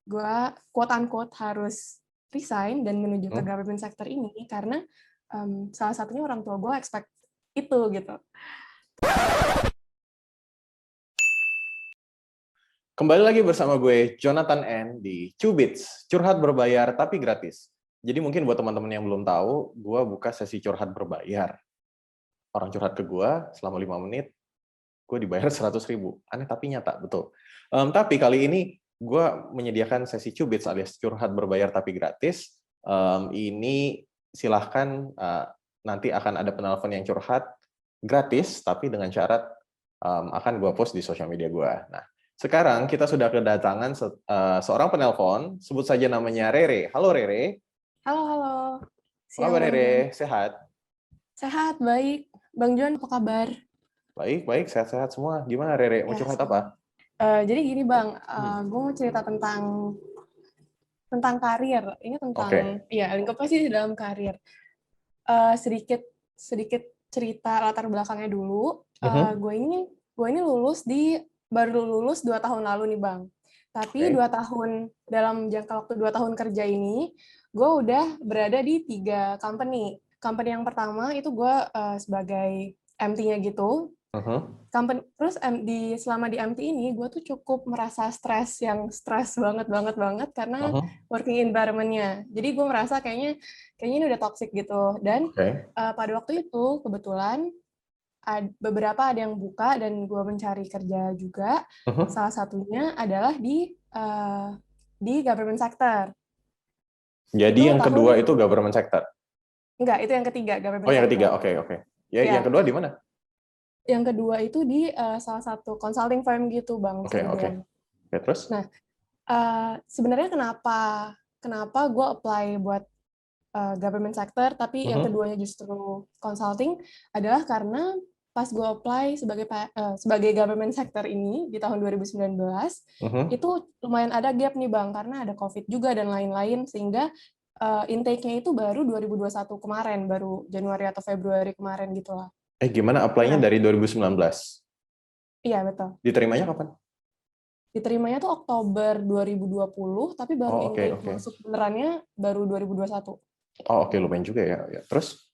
gue quote unquote harus resign dan menuju ke Hmm? government sector ini karena salah satunya orang tua gue expect itu gitu. Kembali lagi bersama gue, Jonathan N. di Cubits, curhat berbayar tapi gratis. Jadi mungkin buat teman-teman yang belum tahu, gue buka sesi curhat berbayar. Orang curhat ke gue selama 5 menit, gue dibayar 100.000. Aneh tapi nyata, betul. Tapi kali ini gue menyediakan sesi Cubits alias curhat berbayar tapi gratis. Ini silahkan nanti akan ada penelpon yang curhat gratis, tapi dengan syarat akan gue post di sosial media gue. Nah, sekarang kita sudah kedatangan seorang penelpon, sebut saja namanya Rere. Halo Rere. Halo. Apa Siang kabar Bang Jon. Rere? Sehat? Sehat, baik. Bang Jon, apa kabar? Baik, sehat-sehat semua. Gimana Rere? Mau Ya, curhat sama. apa? Jadi gini Bang, gue mau cerita tentang karir. Ini tentang, Oke. ya lingkupnya sih di dalam karir. Sedikit sedikit cerita latar belakangnya dulu. Mhm. Gue ini baru lulus 2 tahun lalu nih Bang. Tapi Oke. 2 tahun dalam jangka waktu 2 tahun kerja ini, gue udah berada di 3 company. Company yang pertama itu gue sebagai MT-nya gitu. Mhm. Terus selama di MT ini gue tuh cukup merasa stres banget banget banget karena Mhm. working environment-nya. Jadi gue merasa kayaknya ini udah toxic gitu. Dan Oke. pada waktu itu kebetulan beberapa ada yang buka dan gue mencari kerja juga. Mhm. Salah satunya adalah di government sector. Jadi Itu yang kedua tahun itu government sector. enggak, itu yang ketiga Oh, government yang sector. ketiga. Oke. Ya, yang Ya, kedua di mana? yang kedua itu di salah satu consulting firm gitu, Bang, bisa Oke. dibilang. Ya, terus? Nah, sebenarnya kenapa gue apply buat government sector, tapi yang Mhm. keduanya justru consulting, adalah karena pas gue apply sebagai government sector ini di tahun 2019, Mhm. itu lumayan ada gap nih Bang, karena ada COVID juga dan lain-lain, sehingga intake-nya itu baru 2021 kemarin, baru Januari atau Februari kemarin gitu lah. Gimana apply-nya Nah, dari 2019? iya betul. Diterimanya kapan? Diterimanya tuh Oktober 2020, tapi baru Oh, oke, intake oke. masuk benerannya baru 2021. Oh, oke, lumayan juga ya. Ya. Terus?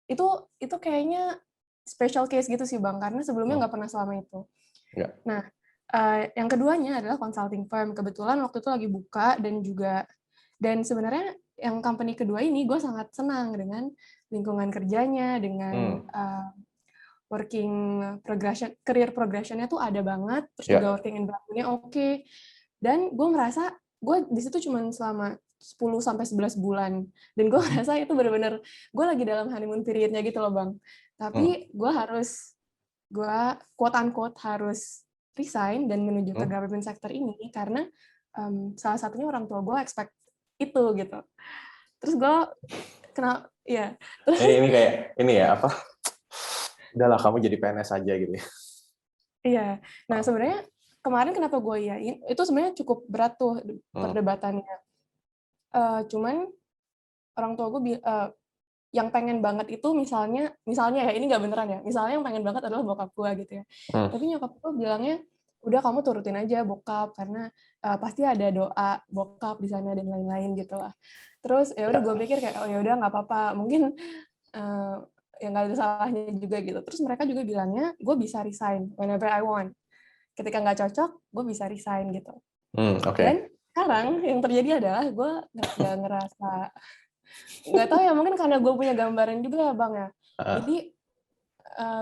Itu kayaknya special case gitu sih Bang, karena sebelumnya Hmm. nggak pernah selama itu. Ya. Nah, yang keduanya adalah consulting firm. Kebetulan waktu itu lagi buka dan sebenarnya yang company kedua ini gue sangat senang dengan lingkungan kerjanya, dengan Hmm. working career progression-nya tuh ada banget, terus juga Ya. working environment-nya oke. Dan gue ngerasa gue di situ cuma selama 10 sampai 11 bulan. Dan gue Mhm. ngerasa itu benar-benar gue lagi dalam honeymoon period-nya gitu loh, Bang. Hmm. Tapi gue quote unquote harus resign dan menuju ke Hmm. government sector ini karena salah satunya orang tua gue expect itu gitu. Terus gue kenal ya. Ini kayak ini ya apa? Udahlah kamu jadi PNS aja gitu ya. Iya. Nah, Oh. sebenarnya kemarin kenapa gue iyain, itu sebenarnya cukup berat tuh Hmm. perdebatannya. Cuman orang tua gue yang pengen banget itu misalnya ya, ini nggak beneran ya, misalnya yang pengen banget adalah bokap gue gitu ya. Hmm. Tapi nyokap gue bilangnya, udah kamu turutin aja bokap, karena pasti ada doa bokap di sana dan lain-lain gitu lah. Terus ya udah gue Ya. pikir kayak, oh ya udah nggak apa-apa, mungkin ya nggak ada salahnya juga gitu. Terus mereka juga bilangnya, gue bisa resign whenever I want. Ketika nggak cocok, gue bisa resign gitu. Hmm. Oke. Dan sekarang yang terjadi adalah gue nggak ngerasa, nggak tahu ya, mungkin karena gue punya gambaran juga ya Bang ya. Ah. Jadi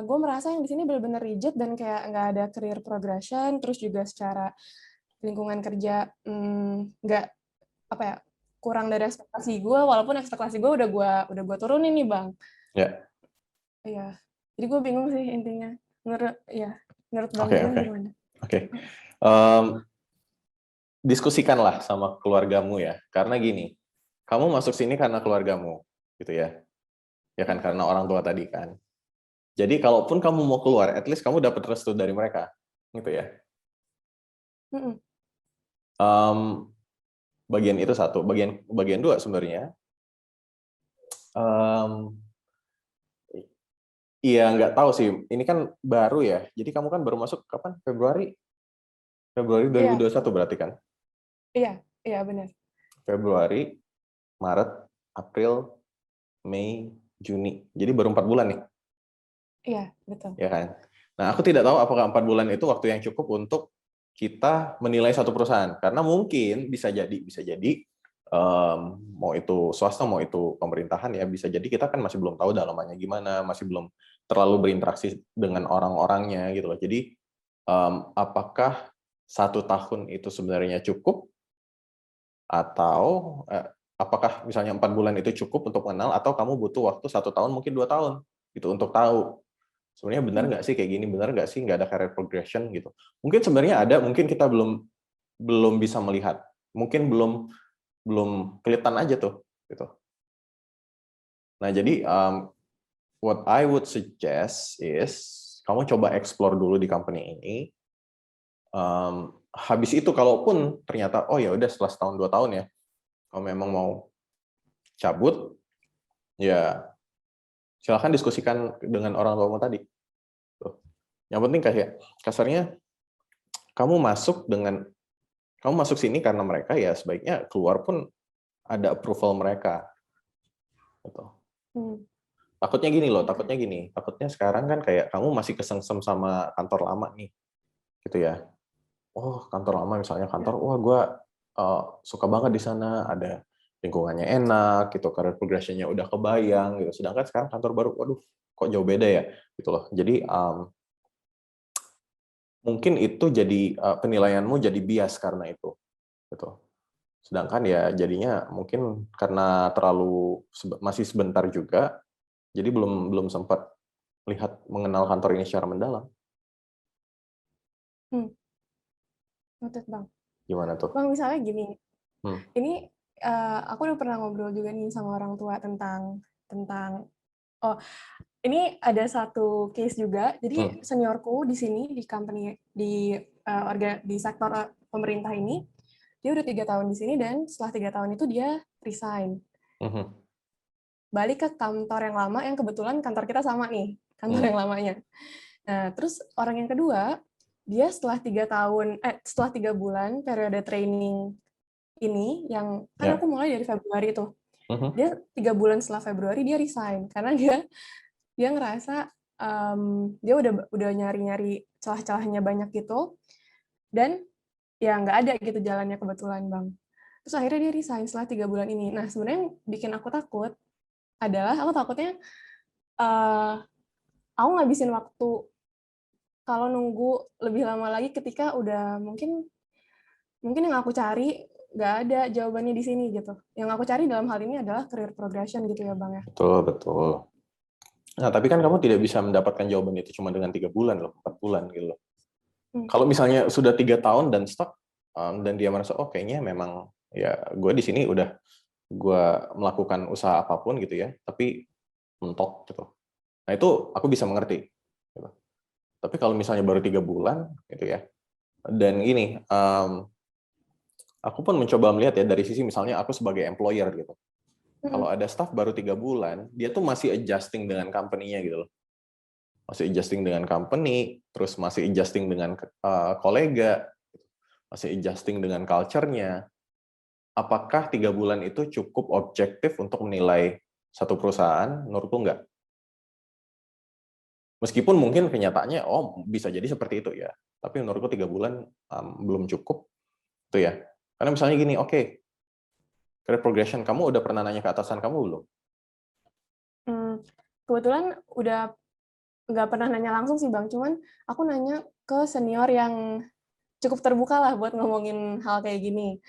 gue merasa yang di sini benar-benar rigid dan kayak nggak ada career progression, terus juga secara lingkungan kerja nggak apa ya, kurang dari ekspektasi gue, walaupun ekspektasi gue udah gue turunin nih Bang. Ya. Iya. Jadi gue bingung sih intinya. Menurut Bang Oke. Jon Oke. gimana? Oke. Em, Diskusikanlah sama keluargamu ya. Karena gini, kamu masuk sini karena keluargamu, gitu ya. Ya kan, karena orang tua tadi kan. Jadi kalaupun kamu mau keluar, at least kamu dapat restu dari mereka, gitu ya. Mm-mm. Em, Bagian itu satu. Bagian dua sebenarnya. Em, Iya, nggak tahu sih. Ini kan baru ya. Jadi kamu kan baru masuk kapan? Februari? Februari Iya, 2021 berarti kan? iya. Iya, benar. Februari, Maret, April, Mei, Juni. Jadi baru 4 bulan nih, Iya, betul. ya kan? Nah, aku tidak tahu apakah 4 bulan itu waktu yang cukup untuk kita menilai satu perusahaan. Karena mungkin bisa jadi mau itu swasta, mau itu pemerintahan ya, bisa jadi kita kan masih belum tahu dalamannya gimana, masih belum terlalu berinteraksi dengan orang-orangnya gitu loh. Jadi apakah 1 tahun itu sebenarnya cukup, atau apakah misalnya 4 bulan itu cukup untuk mengenal, atau kamu butuh waktu 1 tahun, mungkin 2 tahun gitu untuk tahu sebenarnya benar nggak sih kayak gini, benar nggak sih nggak ada career progression gitu. Mungkin sebenarnya ada, mungkin kita belum bisa melihat, mungkin belum kelihatan aja tuh gitu. Nah, jadi what I would suggest is kamu coba explore dulu di company ini. Habis itu kalaupun ternyata oh ya udah setelah 1-2 tahun ya, kalau memang mau cabut, ya silakan diskusikan dengan orang tuamu tadi. Tuh. Yang penting kayak kasarnya kamu masuk sini karena mereka, ya sebaiknya keluar pun ada approval mereka. Gitu. Takutnya sekarang kan kayak kamu masih kesengsem sama kantor lama nih, gitu ya. Oh, kantor lama misalnya wah gue suka banget di sana, ada lingkungannya enak, gitu, career progression-nya udah kebayang, gitu. Sedangkan sekarang kantor baru, waduh, kok jauh beda ya, gitu loh. Jadi mungkin itu jadi penilaianmu jadi bias karena itu, gitu. Sedangkan ya jadinya mungkin karena masih sebentar juga, jadi belum sempat mengenal kantor ini secara mendalam. Noted, Bang. Gimana tuh? Bang, misalnya gini, Hmm. ini aku udah pernah ngobrol juga nih sama orang tua tentang oh, ini ada satu case juga. Jadi seniorku di sini di company di sektor pemerintah ini, dia udah 3 tahun di sini dan setelah 3 tahun itu dia resign. Balik ke kantor yang lama yang kebetulan kantor kita sama nih, kantor yang lamanya. Nah, terus orang yang kedua, dia setelah 3 bulan periode training ini, yang kan aku mulai dari Februari itu, dia 3 bulan setelah Februari dia resign karena dia ngerasa dia udah nyari-nyari celah-celahnya banyak gitu, dan ya nggak ada gitu jalannya kebetulan, Bang. Terus akhirnya dia resign setelah 3 bulan ini. Nah, sebenarnya yang bikin aku takut adalah aku takutnya aku ngabisin waktu kalau nunggu lebih lama lagi ketika udah mungkin yang aku cari nggak ada jawabannya di sini gitu. Yang aku cari dalam hal ini adalah career progression gitu ya, Bang ya. Betul. Nah, tapi kan kamu tidak bisa mendapatkan jawaban itu cuma dengan 3 bulan loh, 4 bulan gitu loh. Kalau misalnya sudah 3 tahun dan stuck, dan dia merasa, oh kayaknya memang ya gue di sini udah gue melakukan usaha apapun gitu ya, tapi mentok gitu. Nah itu aku bisa mengerti. Gitu. Tapi kalau misalnya baru 3 bulan gitu ya, dan ini, aku pun mencoba melihat ya dari sisi misalnya aku sebagai employer gitu. Kalau ada staff baru 3 bulan, dia tuh masih adjusting dengan company-nya gitu loh. Masih adjusting dengan company, terus masih adjusting dengan kolega, masih adjusting dengan culture-nya. Apakah 3 bulan itu cukup objektif untuk menilai satu perusahaan? Menurutku enggak. Meskipun mungkin kenyataannya, oh bisa jadi seperti itu ya. Tapi menurutku 3 bulan belum cukup. Itu ya. Karena misalnya gini, oke, career progression kamu udah pernah nanya ke atasan kamu belum? Kebetulan udah nggak pernah nanya langsung sih, Bang. Cuman aku nanya ke senior yang cukup terbuka lah buat ngomongin hal kayak gini.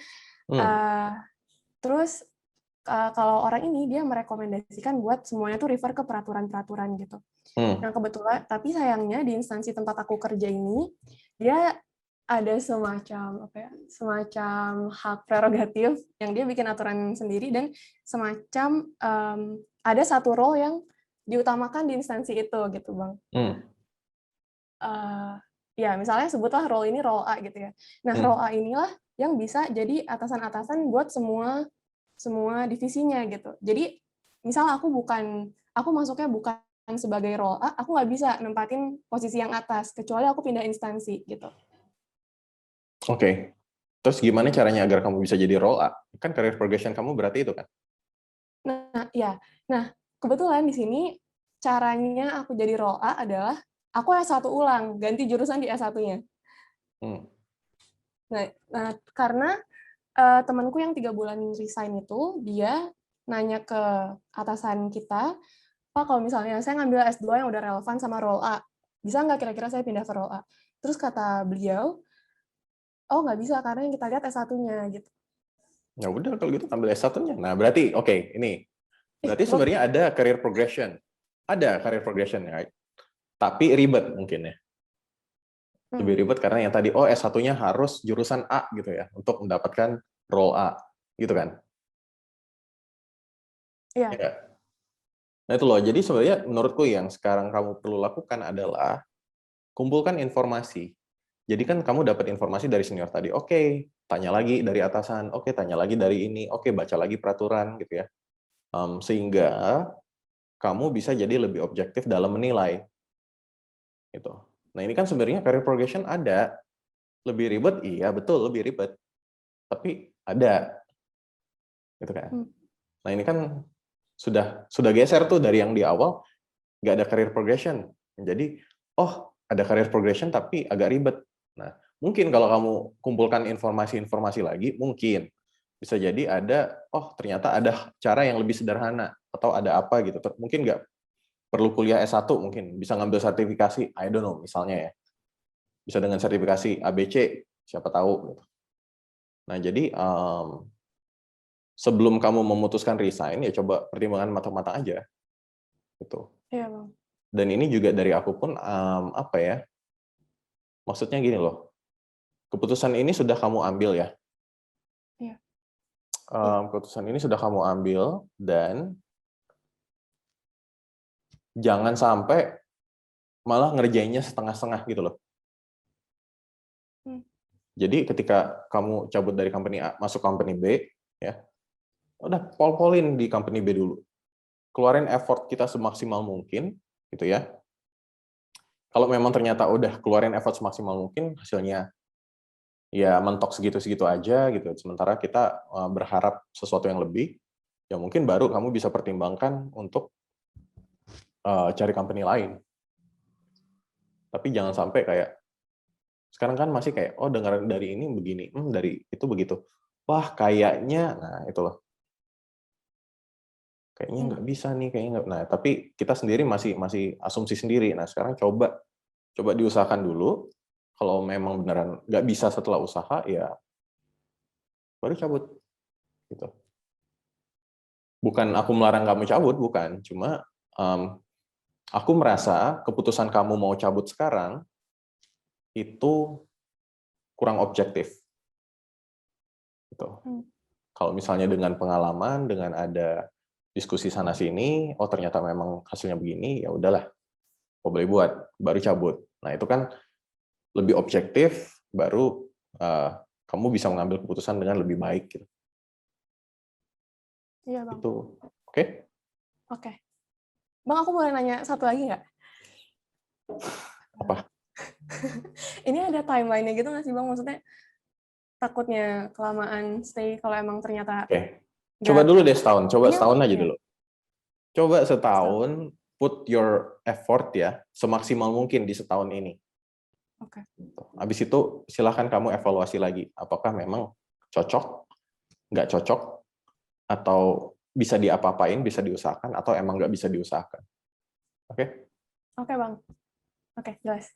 Terus kalau orang ini dia merekomendasikan buat semuanya tuh refer ke peraturan-peraturan gitu. Nah kebetulan, tapi sayangnya di instansi tempat aku kerja ini dia ada semacam hak prerogatif yang dia bikin aturan sendiri, dan semacam ada satu role yang diutamakan di instansi itu gitu, Bang. Ya misalnya sebutlah role ini role A gitu ya. Nah role A inilah yang bisa jadi atasan-atasan buat semua divisinya gitu. Jadi misal aku masuknya bukan sebagai role A, aku nggak bisa nempatin posisi yang atas kecuali aku pindah instansi gitu. Oke. Terus gimana caranya agar kamu bisa jadi role A? Kan career progression kamu berarti itu kan? Nah, ya. Nah, kebetulan di sini caranya aku jadi role A adalah aku S1 ulang, ganti jurusan di S1-nya. Hmm. Nah, karena temanku yang 3 bulan resign itu, dia nanya ke atasan kita, Pak, kalau misalnya saya ngambil S2 yang udah relevan sama role A, bisa nggak kira-kira saya pindah ke role A? Terus kata beliau, oh nggak bisa, karena yang kita lihat S1-nya, gitu. Ya udah kalau gitu ambil S1-nya. Nah, berarti oke, ini. Berarti Bagus. sebenarnya ada career progression. Ada career progression, right? Tapi ribet mungkin ya. Lebih ribet karena yang tadi, oh S1-nya harus jurusan A gitu ya, untuk mendapatkan role A. Gitu kan? Ya Iya. nggak? Nah itu loh, jadi sebenarnya menurutku yang sekarang kamu perlu lakukan adalah kumpulkan informasi. Jadi kan kamu dapat informasi dari senior tadi, oke, tanya lagi dari atasan, oke, tanya lagi dari ini, oke, baca lagi peraturan gitu ya. Sehingga kamu bisa jadi lebih objektif dalam menilai. Gitu. Nah ini kan sebenarnya career progression ada. Lebih ribet, iya betul lebih ribet. Tapi ada. Gitu kan. Nah ini kan sudah geser tuh dari yang di awal, nggak ada career progression. Jadi, oh ada career progression tapi agak ribet. Nah, mungkin kalau kamu kumpulkan informasi-informasi lagi, mungkin bisa jadi ada, oh ternyata ada cara yang lebih sederhana, atau ada apa gitu. Mungkin nggak perlu kuliah S1, mungkin bisa ngambil sertifikasi, I don't know, misalnya ya. Bisa dengan sertifikasi ABC, siapa tahu. Gitu. Nah, jadi sebelum kamu memutuskan resign, ya coba pertimbangan matang-matang aja. Gitu. Iya, Bang. Dan ini juga dari aku pun, apa ya, maksudnya gini loh, keputusan ini sudah kamu ambil ya. Iya. Keputusan ini sudah kamu ambil, dan jangan sampai malah ngerjainnya setengah-setengah gitu loh. Jadi ketika kamu cabut dari company A, masuk company B, ya, udah pol-polin di company B dulu. Keluarin effort kita semaksimal mungkin, gitu ya. Kalau memang ternyata udah keluarin effort semaksimal mungkin, hasilnya ya mentok segitu-segitu aja gitu. Sementara kita berharap sesuatu yang lebih, ya mungkin baru kamu bisa pertimbangkan untuk cari company lain. Tapi jangan sampai kayak sekarang kan masih kayak, oh dengar dari ini begini, dari itu begitu. Wah kayaknya, nah itu loh. Kayaknya nggak bisa nih, kayaknya nggak. Nah tapi kita sendiri masih asumsi sendiri. Nah sekarang coba diusahakan dulu. Kalau memang beneran nggak bisa setelah usaha, ya baru cabut. Gitu. Bukan aku melarang kamu cabut, bukan. Cuma aku merasa keputusan kamu mau cabut sekarang itu kurang objektif. Gitu. Kalau misalnya dengan pengalaman, dengan ada diskusi sana sini, oh ternyata memang hasilnya begini, ya udahlah, kok boleh buat, baru cabut. Nah itu kan lebih objektif, baru kamu bisa mengambil keputusan dengan lebih baik. Gitu. Iya, Bang. Itu, oke? Oke. Bang, aku boleh nanya satu lagi nggak? Apa? Ini ada timeline-nya gitu nggak sih, Bang? Maksudnya takutnya kelamaan stay kalau emang ternyata Oke. Coba nggak. dulu deh setahun, coba Ini setahun aja ya. dulu. Coba setahun, put your effort ya, semaksimal mungkin di setahun ini. Oke. Habis itu silahkan kamu evaluasi lagi, apakah memang cocok, nggak cocok, atau bisa diapa-apain, bisa diusahakan, atau emang nggak bisa diusahakan. Oke? Oke, Bang. Oke, jelas.